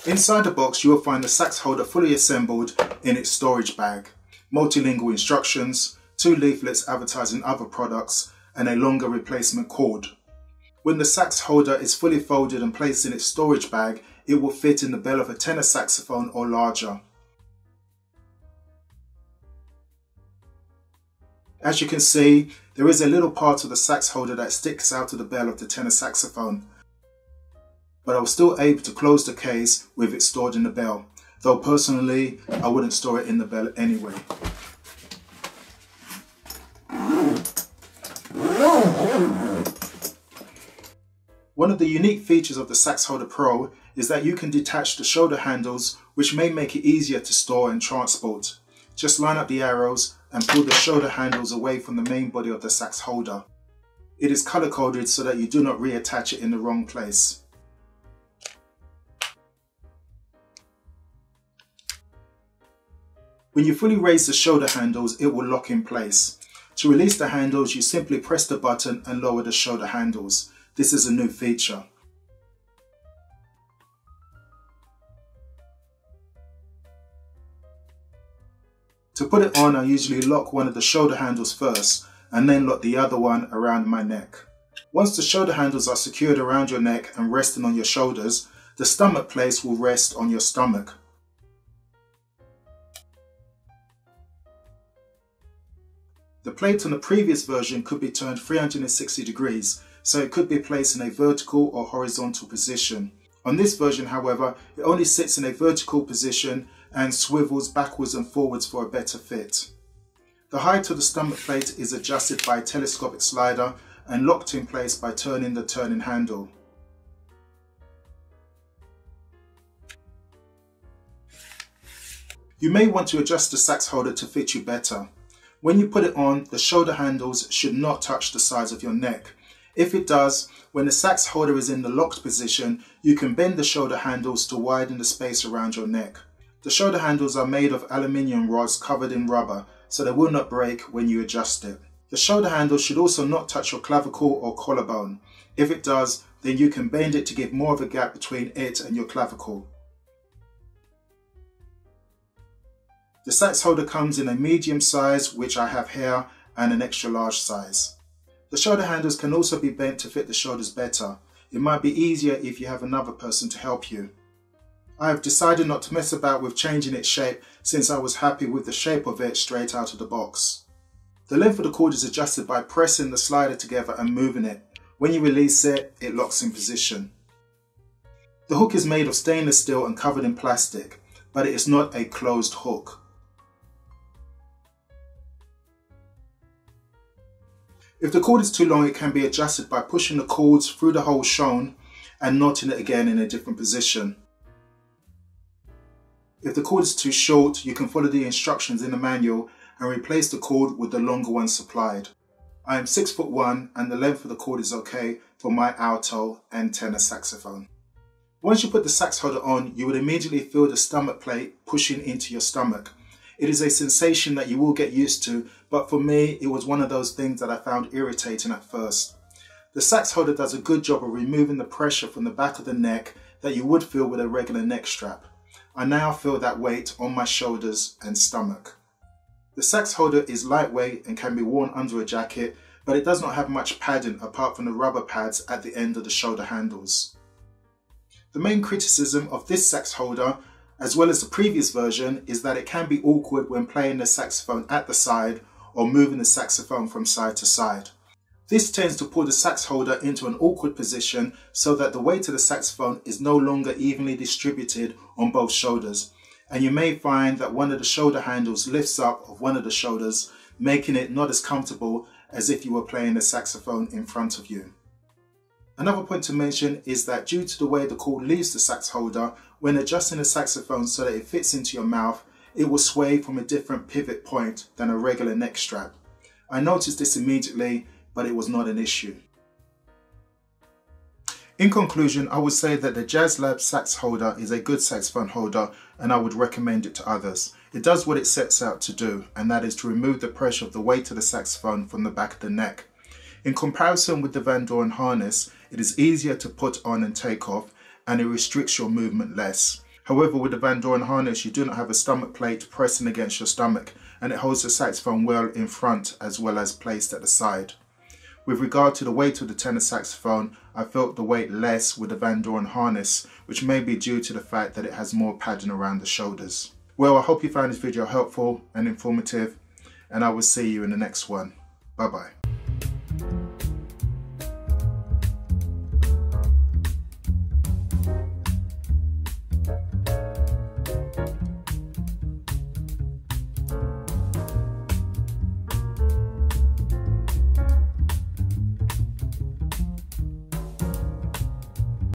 Inside the box you will find the sax holder fully assembled in its storage bag, multilingual instructions, 2 leaflets advertising other products, and a longer replacement cord. When the sax holder is fully folded and placed in its storage bag, it will fit in the bell of a tenor saxophone or larger. As you can see, there is a little part of the sax holder that sticks out of the bell of the tenor saxophone, but I was still able to close the case with it stored in the bell, though personally I wouldn't store it in the bell anyway. One of the unique features of the Sax Holder Pro is that you can detach the shoulder handles, which may make it easier to store and transport. Just line up the arrows and pull the shoulder handles away from the main body of the sax holder. It is color coded so that you do not reattach it in the wrong place. When you fully raise the shoulder handles, it will lock in place. To release the handles, you simply press the button and lower the shoulder handles. This is a new feature. To put it on, I usually lock one of the shoulder handles first and then lock the other one around my neck. Once the shoulder handles are secured around your neck and resting on your shoulders, the stomach place will rest on your stomach. The plate on the previous version could be turned 360 degrees, so it could be placed in a vertical or horizontal position. On this version, however, it only sits in a vertical position and swivels backwards and forwards for a better fit. The height of the stomach plate is adjusted by a telescopic slider and locked in place by turning the turning handle. You may want to adjust the sax holder to fit you better. When you put it on, the shoulder handles should not touch the sides of your neck. If it does, when the sax holder is in the locked position, you can bend the shoulder handles to widen the space around your neck. The shoulder handles are made of aluminium rods covered in rubber, so they will not break when you adjust it. The shoulder handle should also not touch your clavicle or collarbone. If it does, then you can bend it to give more of a gap between it and your clavicle. The sax holder comes in a medium size, which I have here, and an extra large size. The shoulder handles can also be bent to fit the shoulders better. It might be easier if you have another person to help you. I have decided not to mess about with changing its shape since I was happy with the shape of it straight out of the box. The length of the cord is adjusted by pressing the slider together and moving it. When you release it, it locks in position. The hook is made of stainless steel and covered in plastic, but it is not a closed hook. If the cord is too long, it can be adjusted by pushing the cords through the hole shown and knotting it again in a different position. If the cord is too short, you can follow the instructions in the manual and replace the cord with the longer one supplied. I am 6'1" and the length of the cord is okay for my alto and tenor saxophone. Once you put the sax holder on, you would immediately feel the stomach plate pushing into your stomach. It is a sensation that you will get used to, but for me, it was one of those things that I found irritating at first. The sax holder does a good job of removing the pressure from the back of the neck that you would feel with a regular neck strap. I now feel that weight on my shoulders and stomach. The sax holder is lightweight and can be worn under a jacket, but it does not have much padding apart from the rubber pads at the end of the shoulder handles. The main criticism of this sax holder, as well as the previous version, is that it can be awkward when playing the saxophone at the side or moving the saxophone from side to side. This tends to pull the sax holder into an awkward position so that the weight of the saxophone is no longer evenly distributed on both shoulders, and you may find that one of the shoulder handles lifts up of one of the shoulders, making it not as comfortable as if you were playing the saxophone in front of you. Another point to mention is that due to the way the cord leaves the sax holder, when adjusting the saxophone so that it fits into your mouth, it will sway from a different pivot point than a regular neck strap. I noticed this immediately, but it was not an issue. In conclusion, I would say that the Jazzlab Saxholder is a good saxophone holder and I would recommend it to others. It does what it sets out to do, and that is to remove the pressure of the weight of the saxophone from the back of the neck. In comparison with the Vandoren harness, it is easier to put on and take off, and it restricts your movement less. However, with the Vandoren harness, you do not have a stomach plate pressing against your stomach, and it holds the saxophone well in front as well as placed at the side. With regard to the weight of the tenor saxophone, I felt the weight less with the Vandoren harness, which may be due to the fact that it has more padding around the shoulders. Well, I hope you found this video helpful and informative, and I will see you in the next one. Bye bye.